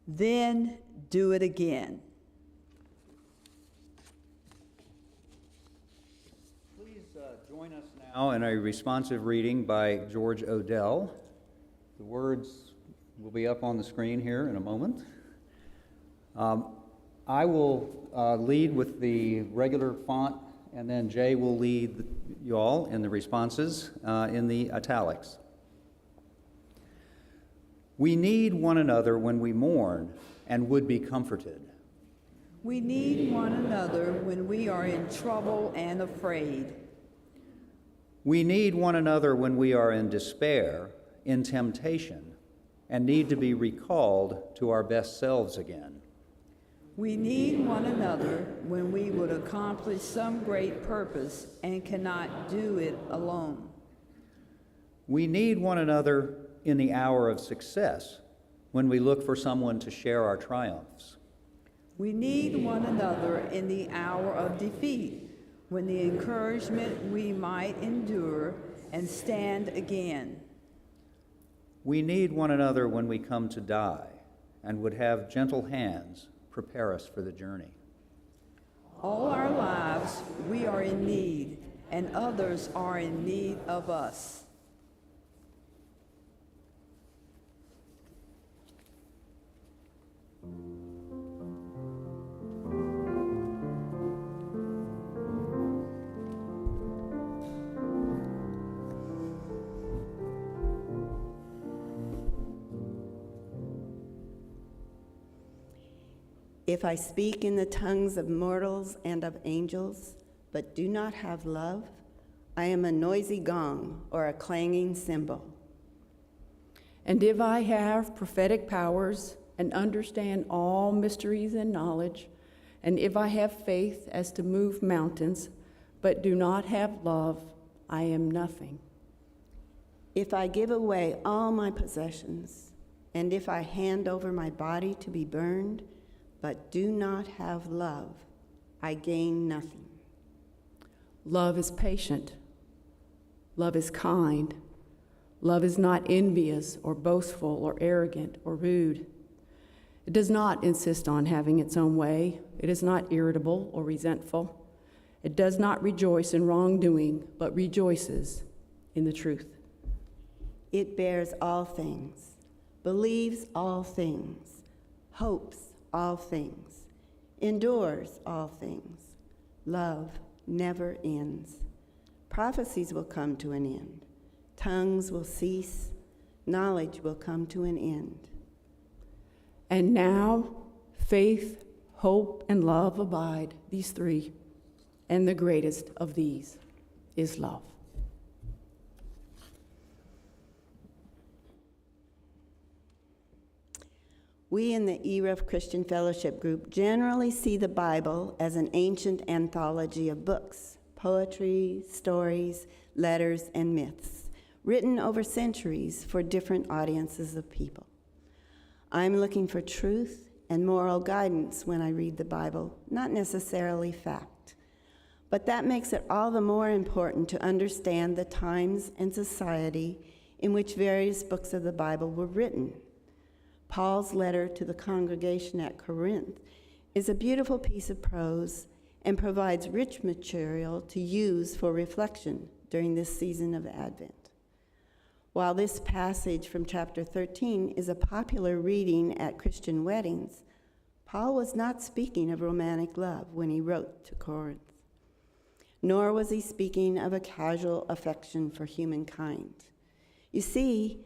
then do it again. Please join us now in a responsive reading by George Odell. The words will be up on the screen here in a moment. I will lead with the regular font, and then Jay will lead you all in the responses in the italics. We need one another when we mourn and would be comforted. We need one another when we are in trouble and afraid. We need one another when we are in despair, in temptation, and need to be recalled to our best selves again. We need one another when we would accomplish some great purpose and cannot do it alone. We need one another in the hour of success, when we look for someone to share our triumphs. We need one another in the hour of defeat, when the encouragement we might endure and stand again. We need one another when we come to die and would have gentle hands prepare us for the journey. All our lives we are in need, and others are in need of us. If I speak in the tongues of mortals and of angels, but do not have love, I am a noisy gong or a clanging cymbal. And if I have prophetic powers and understand all mysteries and knowledge, and if I have faith as to move mountains, but do not have love, I am nothing. If I give away all my possessions, and if I hand over my body to be burned, but do not have love, I gain nothing. Love is patient. Love is kind. Love is not envious or boastful or arrogant or rude. It does not insist on having its own way. It is not irritable or resentful. It does not rejoice in wrongdoing, but rejoices in the truth. It bears all things, believes all things, hopes all things, endures all things. Love never ends. Prophecies will come to an end. Tongues will cease. Knowledge will come to an end. And now, faith, hope, and love abide, these three, and the greatest of these is love. We in the ERUUF Christian Fellowship group generally see the Bible as an ancient anthology of books, poetry, stories, letters, and myths, written over centuries for different audiences of people. I'm looking for truth and moral guidance when I read the Bible, not necessarily fact. But that makes it all the more important to understand the times and society in which various books of the Bible were written. Paul's letter to the congregation at Corinth is a beautiful piece of prose and provides rich material to use for reflection during this season of Advent. While this passage from chapter 13 is a popular reading at Christian weddings, Paul was not speaking of romantic love when he wrote to Corinth, nor was he speaking of a casual affection for humankind. You see,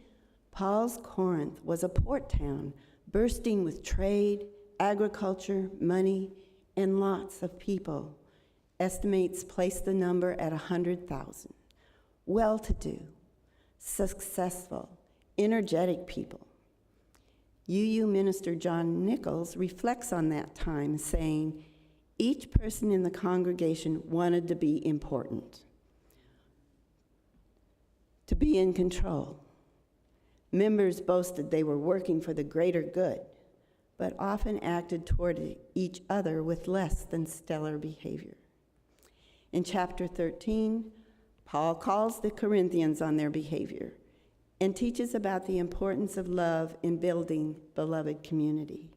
Paul's Corinth was a port town bursting with trade, agriculture, money, and lots of people. Estimates place the number at 100,000. Well-to-do, successful, energetic people. UU Minister John Nichols reflects on that time, saying, each person in the congregation wanted to be important, to be in control. Members boasted they were working for the greater good, but often acted toward each other with less than stellar behavior. In chapter 13, Paul calls the Corinthians on their behavior and teaches about the importance of love in building beloved community.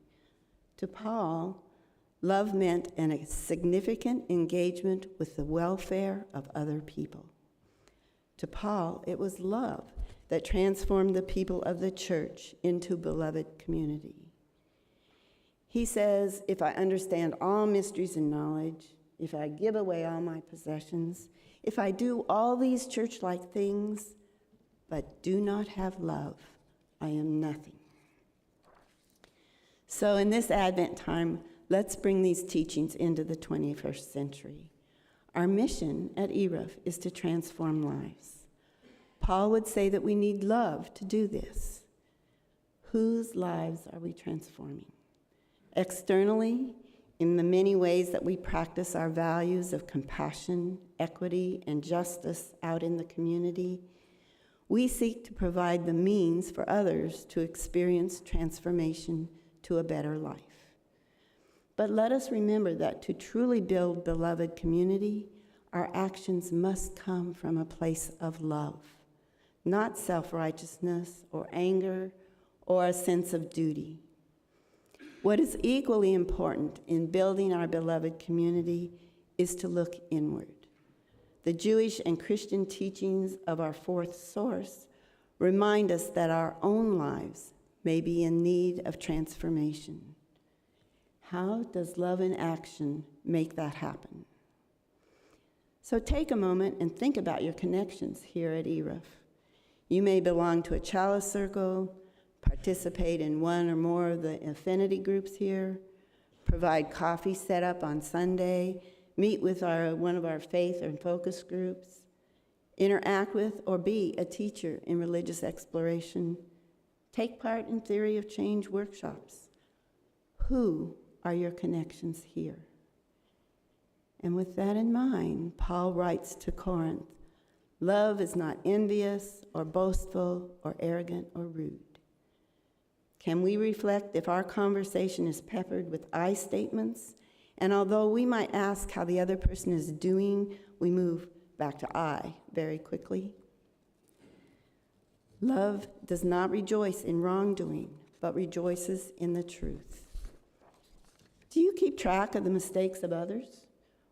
To Paul, love meant a significant engagement with the welfare of other people. To Paul, it was love that transformed the people of the church into beloved community. He says, if I understand all mysteries and knowledge, if I give away all my possessions, if I do all these church-like things, but do not have love, I am nothing. So in this Advent time, let's bring these teachings into the 21st century. Our mission at ERUUF is to transform lives. Paul would say that we need love to do this. Whose lives are we transforming? Externally, in the many ways that we practice our values of compassion, equity, and justice out in the community, we seek to provide the means for others to experience transformation to a better life. But let us remember that to truly build beloved community, our actions must come from a place of love, not self-righteousness or anger or a sense of duty. What is equally important in building our beloved community is to look inward. The Jewish and Christian teachings of our fourth source remind us that our own lives may be in need of transformation. How does love in action make that happen? So take a moment and think about your connections here at ERUUF. You may belong to a chalice circle, participate in one or more of the affinity groups here, provide coffee setup on Sunday, meet with one of our faith and focus groups, interact with or be a teacher in religious exploration, take part in theory of change workshops. Who are your connections here? And with that in mind, Paul writes to Corinth, love is not envious or boastful or arrogant or rude. Can we reflect if our conversation is peppered with I statements? And although we might ask how the other person is doing, we move back to I very quickly. Love does not rejoice in wrongdoing, but rejoices in the truth. Do you keep track of the mistakes of others?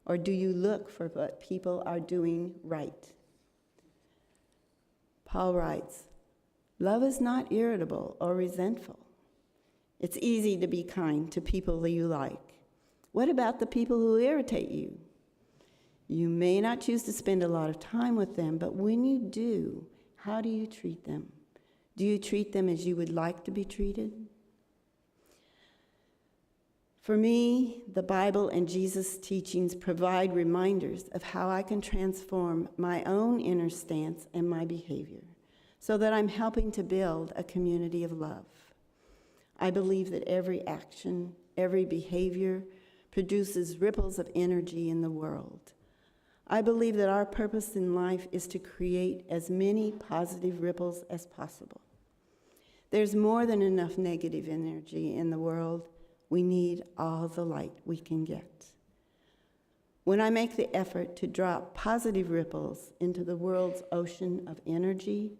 Or do you look for what people are doing right? Paul writes, love is not irritable or resentful. It's easy to be kind to people that you like. What about the people who irritate you? You may not choose to spend a lot of time with them, but when you do, how do you treat them? Do you treat them as you would like to be treated? For me, the Bible and Jesus' teachings provide reminders of how I can transform my own inner stance and my behavior so that I'm helping to build a community of love. I believe that every action, every behavior produces ripples of energy in the world. I believe that our purpose in life is to create as many positive ripples as possible. There's more than enough negative energy in the world. We need all the light we can get. When I make the effort to drop positive ripples into the world's ocean of energy,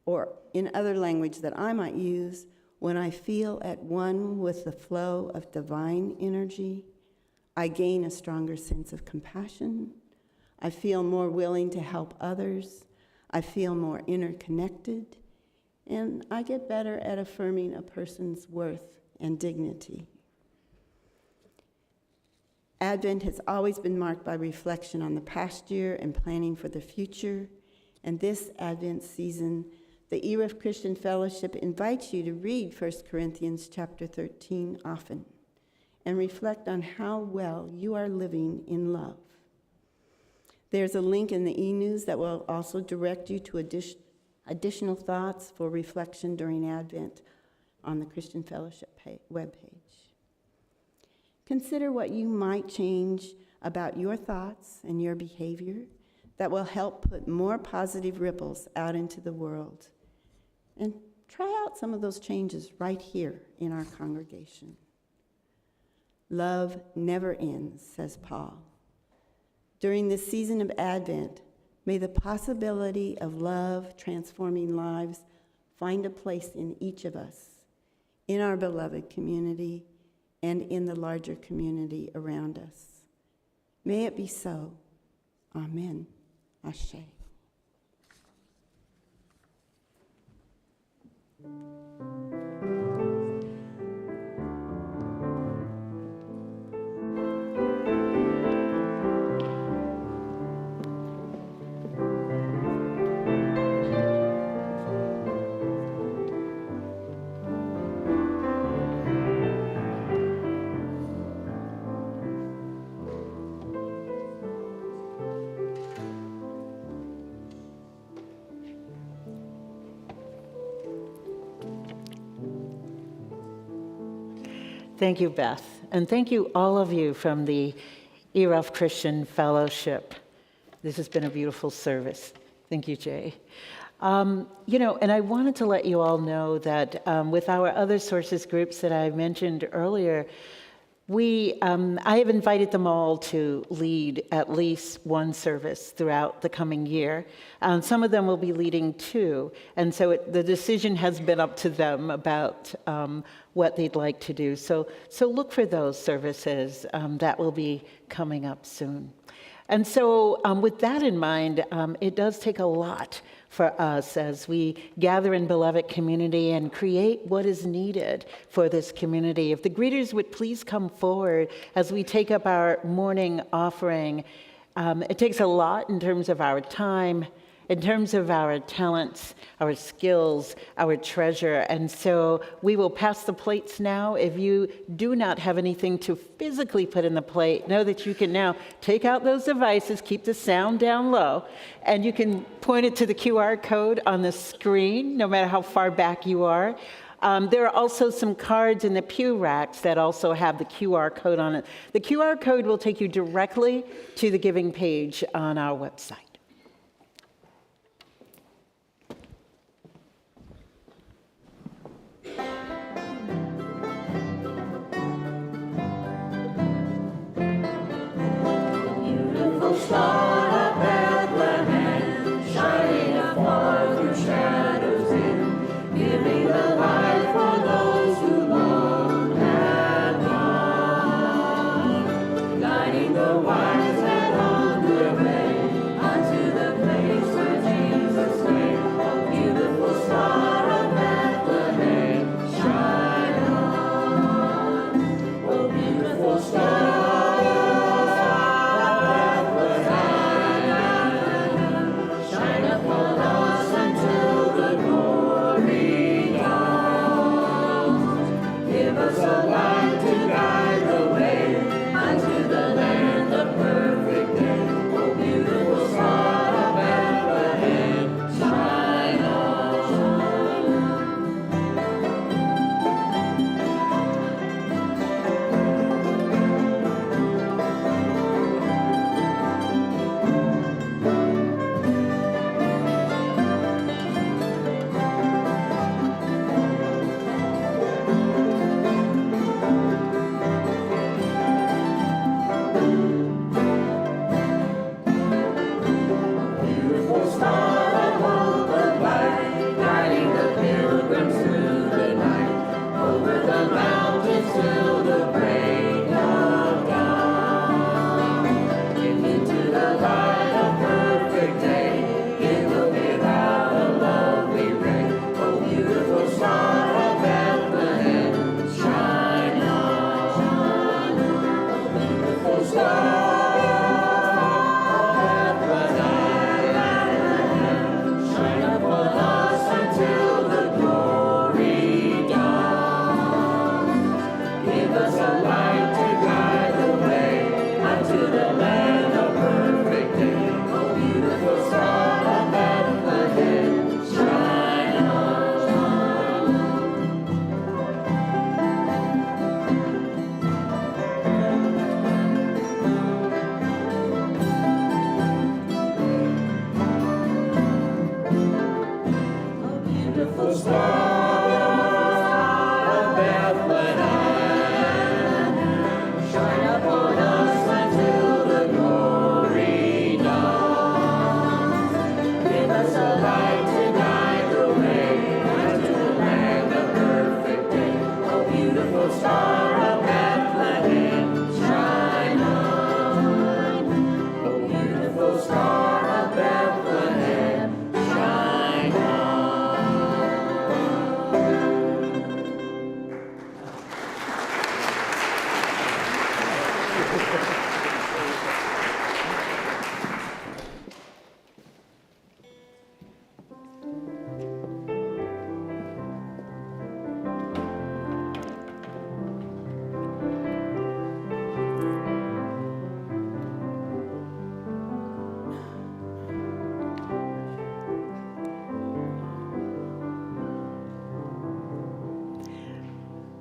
or in other language that I might use, when I feel at one with the flow of divine energy, I gain a stronger sense of compassion. I feel more willing to help others. I feel more interconnected. And I get better at affirming a person's worth and dignity. Advent has always been marked by reflection on the past year and planning for the future. And this Advent season, the ERUUF Christian Fellowship invites you to read 1 Corinthians chapter 13 often and reflect on how well you are living in love. There's a link in the e-news that will also direct you to additional thoughts for reflection during Advent on the Christian Fellowship webpage. Consider what you might change about your thoughts and your behavior that will help put more positive ripples out into the world. And try out some of those changes right here in our congregation. Love never ends, says Paul. During this season of Advent, may the possibility of love transforming lives find a place in each of us, in our beloved community, and in the larger community around us. May it be so. Amen. Ashe. Thank you, Beth. And thank you, all of you from the ERUUF Christian Fellowship. This has been a beautiful service. Thank you, Jay. And I wanted to let you all know that with our other sources groups that I mentioned earlier, I have invited them all to lead at least one service throughout the coming year. Some of them will be leading two, and so the decision has been up to them about what they'd like to do. So look for those services that will be coming up soon. And so with that in mind, it does take a lot for us as we gather in beloved community and create what is needed for this community. If the greeters would please come forward as we take up our morning offering. It takes a lot in terms of our time, in terms of our talents, our skills, our treasure. And so we will pass the plates now. If you do not have anything to physically put in the plate, know that you can now take out those devices, keep the sound down low, and you can point it to the QR code on the screen, no matter how far back you are. There are also some cards in the pew racks that also have the QR code on it. The QR code will take you directly to the giving page on our website. Beautiful star of Bethlehem, shining afar through shadows dim, giving the light for those who long have gone, guiding the wise men on their way unto the place where Jesus lay. Oh, beautiful star of Bethlehem, shine on. Oh, beautiful star.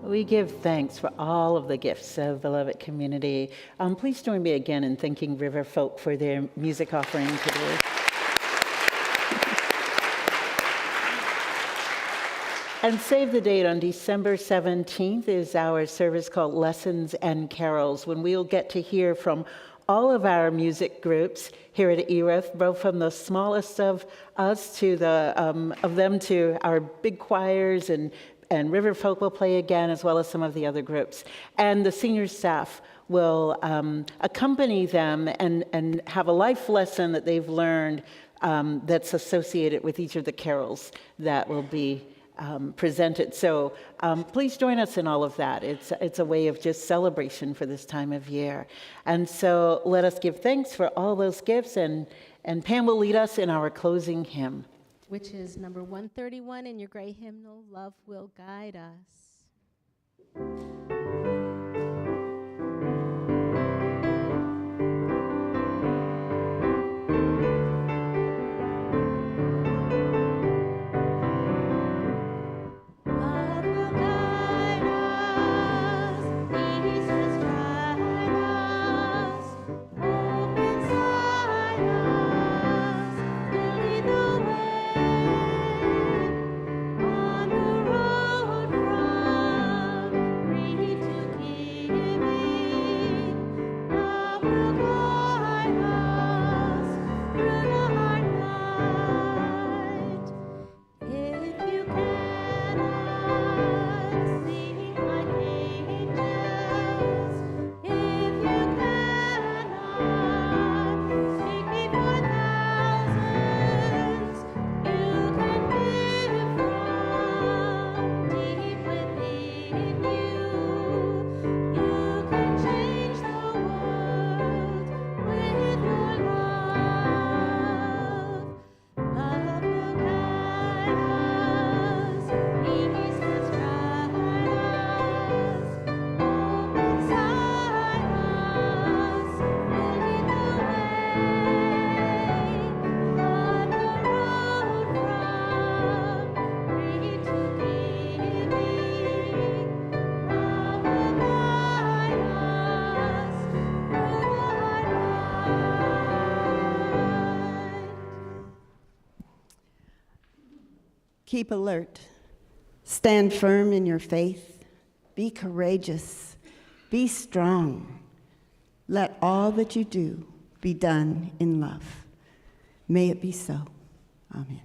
We give thanks for all of the gifts of beloved community. Please join me again in thanking River Folk for their music offering today. And save the date, on December 17th is our service called Lessons and Carols, when we'll get to hear from all of our music groups here at ERUUF, both from the smallest of us to them to our big choirs, and River Folk will play again, as well as some of the other groups. And the senior staff will accompany them and have a life lesson that they've learned that's associated with each of the carols that will be presented. So please join us in all of that. It's a way of just celebration for this time of year. And so let us give thanks for all those gifts and And Pam will lead us in our closing hymn, which is number 131 in your gray hymnal, Love Will Guide Us. Keep alert. Stand firm in your faith. Be courageous. Be strong. Let all that you do be done in love. May it be so. Amen.